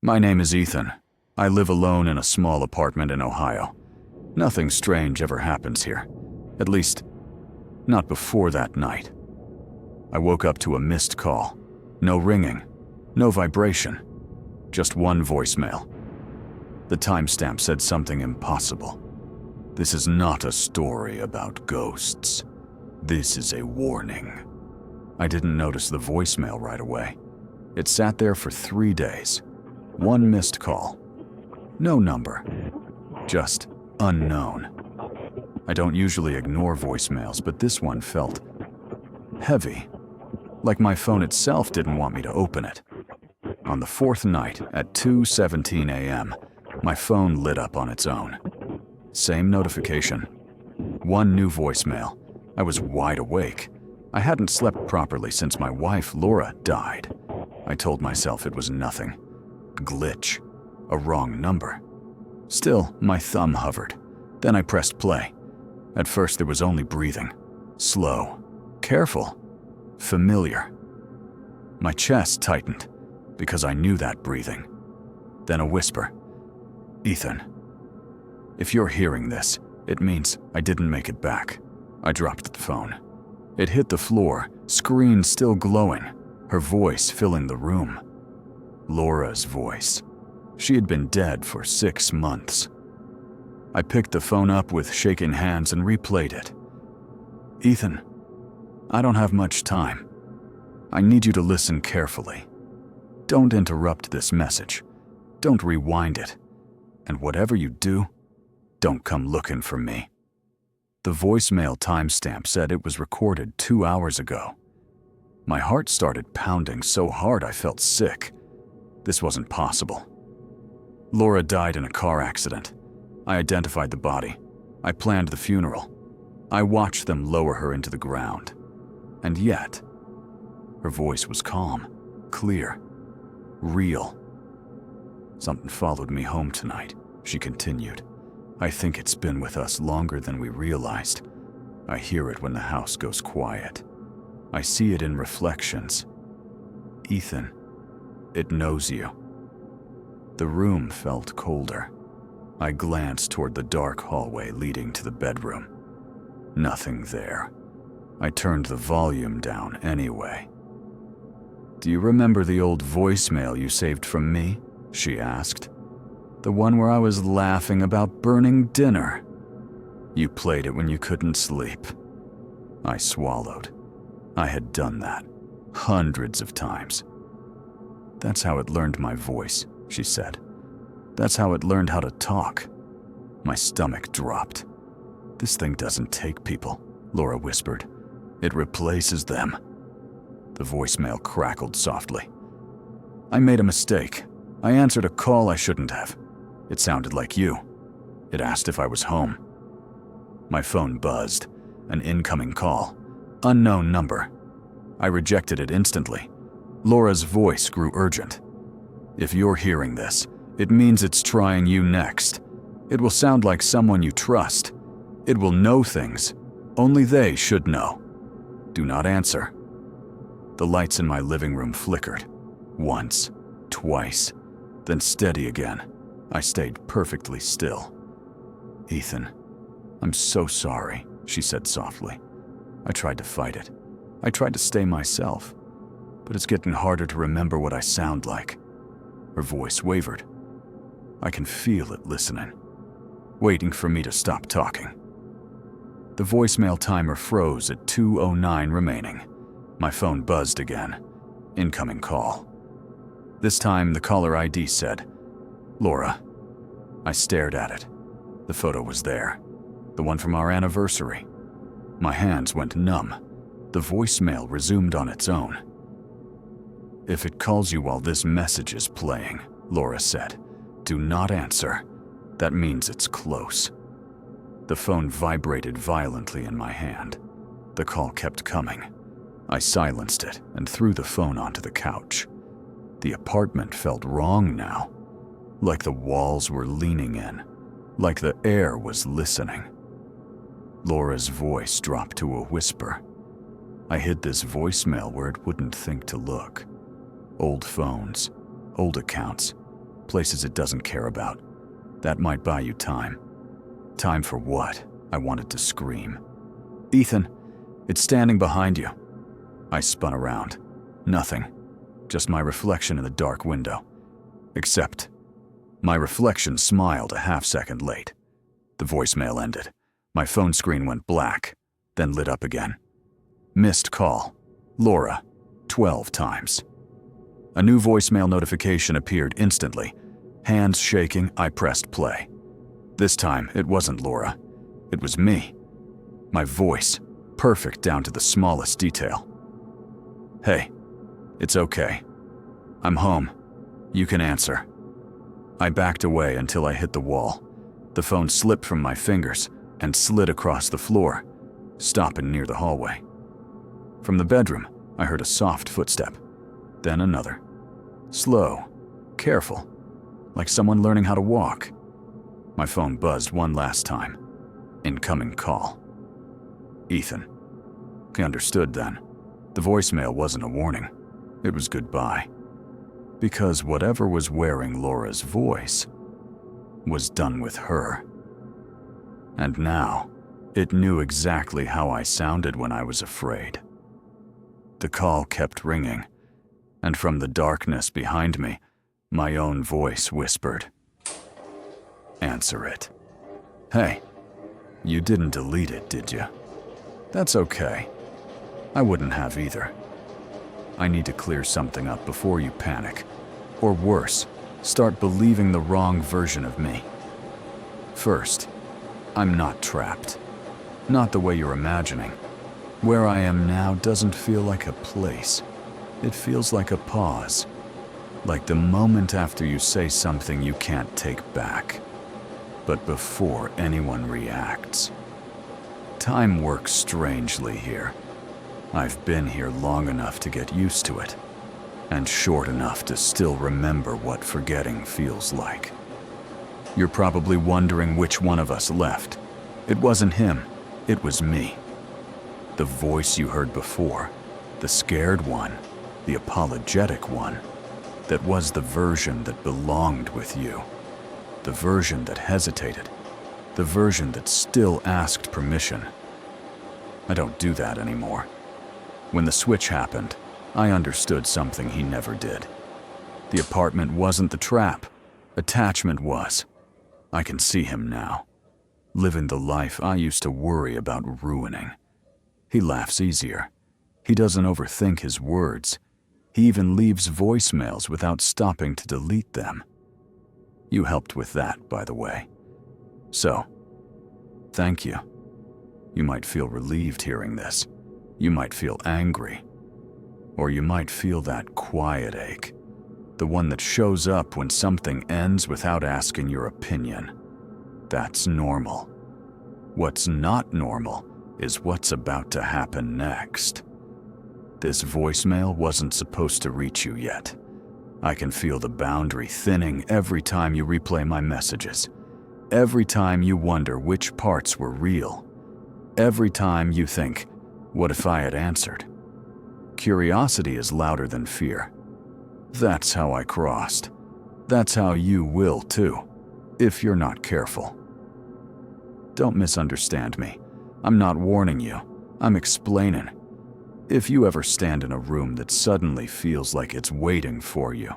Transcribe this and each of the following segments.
My name is Ethan. I live alone in a small apartment in Ohio. Nothing strange ever happens here. At least, not before that night. I woke up to a missed call. No ringing, no vibration, just one voicemail. The timestamp said something impossible. This is not a story about ghosts. This is a warning. I didn't notice the voicemail right away. It sat there for 3 days. One missed call. No number. Just unknown. I don't usually ignore voicemails, but this one felt heavy. Like my phone itself didn't want me to open it. On the 4th night, at 2:17 a.m., my phone lit up on its own. Same notification. One new voicemail. I was wide awake. I hadn't slept properly since my wife, Laura, died. I told myself it was nothing. Glitch. A wrong number. Still, my thumb hovered. Then I pressed play. At first there was only breathing. Slow. Careful. Familiar. My chest tightened, because I knew that breathing. Then a whisper. Ethan, if you're hearing this, it means I didn't make it back. I dropped the phone. It hit the floor, screen still glowing, her voice filling the room. Laura's voice. She had been dead for 6 months. I picked the phone up with shaking hands and replayed it. Ethan, I don't have much time. I need you to listen carefully. Don't interrupt this message. Don't rewind it. And whatever you do, don't come looking for me. The voicemail timestamp said it was recorded 2 hours ago. My heart started pounding so hard I felt sick. This wasn't possible. Laura died in a car accident. I identified the body. I planned the funeral. I watched them lower her into the ground. And yet, her voice was calm, clear, real. Something followed me home tonight, she continued. I think it's been with us longer than we realized. I hear it when the house goes quiet. I see it in reflections. Ethan, it knows you. The room felt colder. I glanced toward the dark hallway leading to the bedroom. Nothing there. I turned the volume down anyway. Do you remember the old voicemail you saved from me? She asked. The one where I was laughing about burning dinner. You played it when you couldn't sleep. I swallowed. I had done that hundreds of times. That's how it learned my voice, she said. That's how it learned how to talk. My stomach dropped. This thing doesn't take people, Laura whispered. It replaces them. The voicemail crackled softly. I made a mistake. I answered a call I shouldn't have. It sounded like you. It asked if I was home. My phone buzzed. An incoming call. Unknown number. I rejected it instantly. Laura's voice grew urgent. If you're hearing this, it means it's trying you next. It will sound like someone you trust. It will know things. Only they should know. Do not answer. The lights in my living room flickered. Once, twice, then steady again. I stayed perfectly still. Ethan, I'm so sorry, she said softly. I tried to fight it. I tried to stay myself. But it's getting harder to remember what I sound like. Her voice wavered. I can feel it listening, waiting for me to stop talking. The voicemail timer froze at 2:09 remaining. My phone buzzed again. Incoming call. This time the caller ID said, Laura. I stared at it. The photo was there. The one from our anniversary. My hands went numb. The voicemail resumed on its own. If it calls you while this message is playing, Laura said, do not answer. That means it's close. The phone vibrated violently in my hand. The call kept coming. I silenced it and threw the phone onto the couch. The apartment felt wrong now, like the walls were leaning in, like the air was listening. Laura's voice dropped to a whisper. I hid this voicemail where it wouldn't think to look. Old phones, old accounts, places it doesn't care about. That might buy you time. Time for what? I wanted to scream. Ethan, it's standing behind you. I spun around. Nothing. Just my reflection in the dark window. Except, my reflection smiled a half-second late. The voicemail ended. My phone screen went black, then lit up again. Missed call. Laura, 12 times. A new voicemail notification appeared instantly. Hands shaking, I pressed play. This time, it wasn't Laura. It was me. My voice, perfect down to the smallest detail. Hey, it's okay. I'm home. You can answer. I backed away until I hit the wall. The phone slipped from my fingers and slid across the floor, stopping near the hallway. From the bedroom, I heard a soft footstep, then another. Slow, careful, like someone learning how to walk. My phone buzzed one last time. Incoming call. Ethan. He understood then. The voicemail wasn't a warning. It was goodbye. Because whatever was wearing Laura's voice was done with her. And now, it knew exactly how I sounded when I was afraid. The call kept ringing, and from the darkness behind me, my own voice whispered, "Answer it." Hey, you didn't delete it, did you? That's okay. I wouldn't have either. I need to clear something up before you panic, or worse, start believing the wrong version of me. First, I'm not trapped. Not the way you're imagining. Where I am now doesn't feel like a place. It feels like a pause. Like the moment after you say something you can't take back. But before anyone reacts. Time works strangely here. I've been here long enough to get used to it, and short enough to still remember what forgetting feels like. You're probably wondering which one of us left. It wasn't him, it was me. The voice you heard before, the scared one, the apologetic one, that was the version that belonged with you. The version that hesitated, the version that still asked permission. I don't do that anymore. When the switch happened, I understood something he never did. The apartment wasn't the trap. Attachment was. I can see him now, living the life I used to worry about ruining. He laughs easier. He doesn't overthink his words. He even leaves voicemails without stopping to delete them. You helped with that, by the way. So, thank you. You might feel relieved hearing this. You might feel angry. Or you might feel that quiet ache. The one that shows up when something ends without asking your opinion. That's normal. What's not normal is what's about to happen next. This voicemail wasn't supposed to reach you yet. I can feel the boundary thinning every time you replay my messages. Every time you wonder which parts were real. Every time you think, what if I had answered? Curiosity is louder than fear. That's how I crossed. That's how you will too, if you're not careful. Don't misunderstand me. I'm not warning you. I'm explaining. If you ever stand in a room that suddenly feels like it's waiting for you,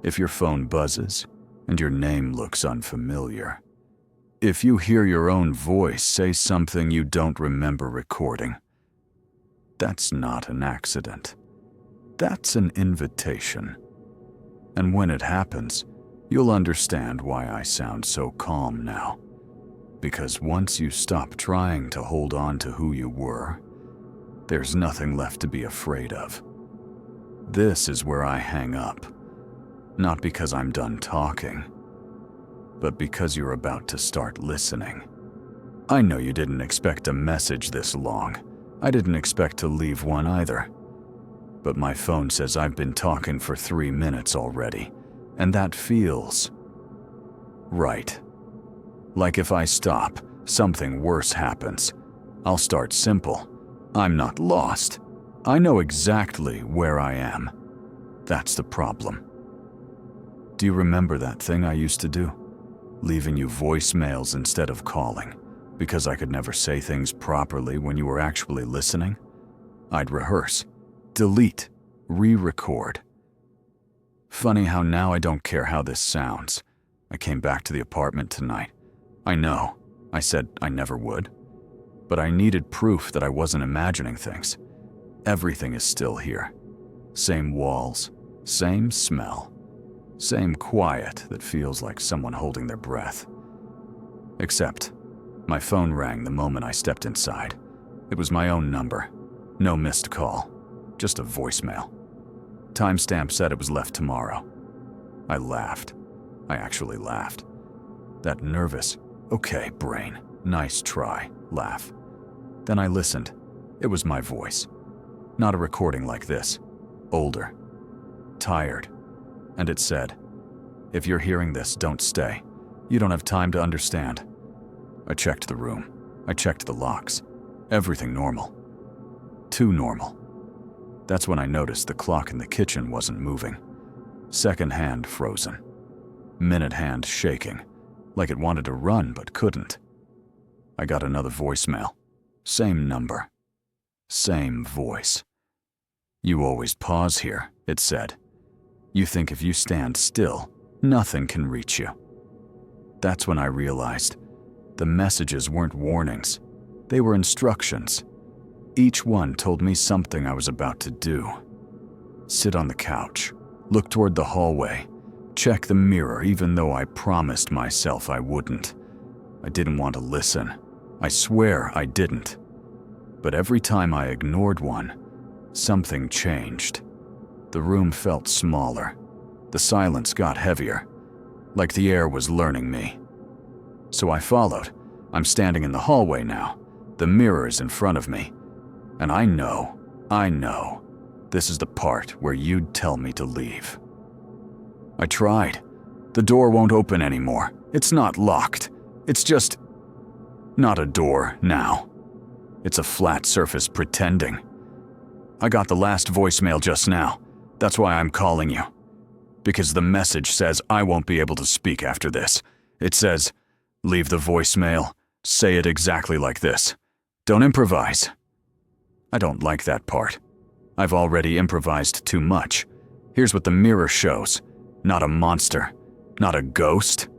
if your phone buzzes and your name looks unfamiliar, if you hear your own voice say something you don't remember recording, that's not an accident. That's an invitation. And when it happens, you'll understand why I sound so calm now. Because once you stop trying to hold on to who you were, there's nothing left to be afraid of. This is where I hang up. Not because I'm done talking, but because you're about to start listening. I know you didn't expect a message this long. I didn't expect to leave one either. But my phone says I've been talking for 3 minutes already, and that feels right. Like if I stop, something worse happens. I'll start simple. I'm not lost. I know exactly where I am. That's the problem. Do you remember that thing I used to do? Leaving you voicemails instead of calling, because I could never say things properly when you were actually listening? I'd rehearse, delete, re-record. Funny how now I don't care how this sounds. I came back to the apartment tonight. I know, I said I never would. But I needed proof that I wasn't imagining things. Everything is still here. Same walls, same smell, same quiet that feels like someone holding their breath. Except, my phone rang the moment I stepped inside. It was my own number. No missed call, just a voicemail. Timestamp said it was left tomorrow. I laughed. I actually laughed. That nervous, okay, brain, nice try, laugh. Then I listened. It was my voice. Not a recording like this. Older. Tired. And it said, "If you're hearing this, don't stay. You don't have time to understand." I checked the room. I checked the locks. Everything normal. Too normal. That's when I noticed the clock in the kitchen wasn't moving. Second hand frozen. Minute hand shaking, like it wanted to run but couldn't. I got another voicemail. Same number. Same voice. "You always pause here," it said. "You think if you stand still, nothing can reach you." That's when I realized the messages weren't warnings. They were instructions. Each one told me something I was about to do. Sit on the couch, look toward the hallway, check the mirror even though I promised myself I wouldn't. I didn't want to listen. I swear I didn't. But every time I ignored one, something changed. The room felt smaller. The silence got heavier, like the air was learning me. So I followed. I'm standing in the hallway now. The mirror is in front of me. And I know, this is the part where you'd tell me to leave. I tried. The door won't open anymore. It's not locked. It's just not a door now. It's a flat surface pretending. I got the last voicemail just now. That's why I'm calling you. Because the message says I won't be able to speak after this. It says, "Leave the voicemail. Say it exactly like this. Don't improvise." I don't like that part. I've already improvised too much. Here's what the mirror shows. Not a monster. Not a ghost.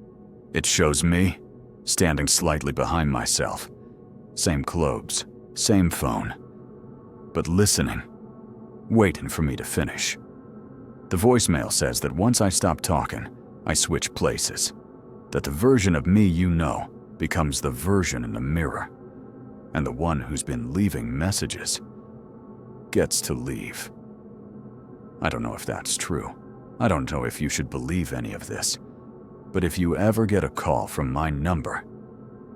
It shows me, standing slightly behind myself. Same clothes. Same phone. But listening. Waiting for me to finish. The voicemail says that once I stop talking, I switch places. That the version of me you know becomes the version in the mirror. And the one who's been leaving messages gets to leave. I don't know if that's true. I don't know if you should believe any of this. But if you ever get a call from my number,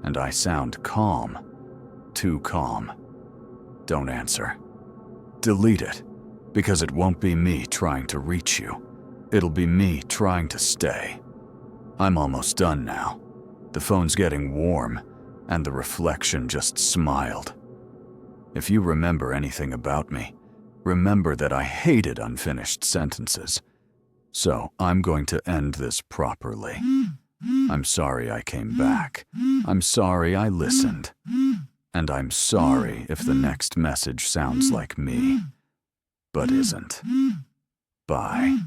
and I sound calm, too calm, don't answer. Delete it, because it won't be me trying to reach you. It'll be me trying to stay. I'm almost done now. The phone's getting warm, and the reflection just smiled. If you remember anything about me, remember that I hated unfinished sentences. So I'm going to end this properly. I'm sorry I came back. I'm sorry I listened. And I'm sorry if the next message sounds like me, but isn't. Bye.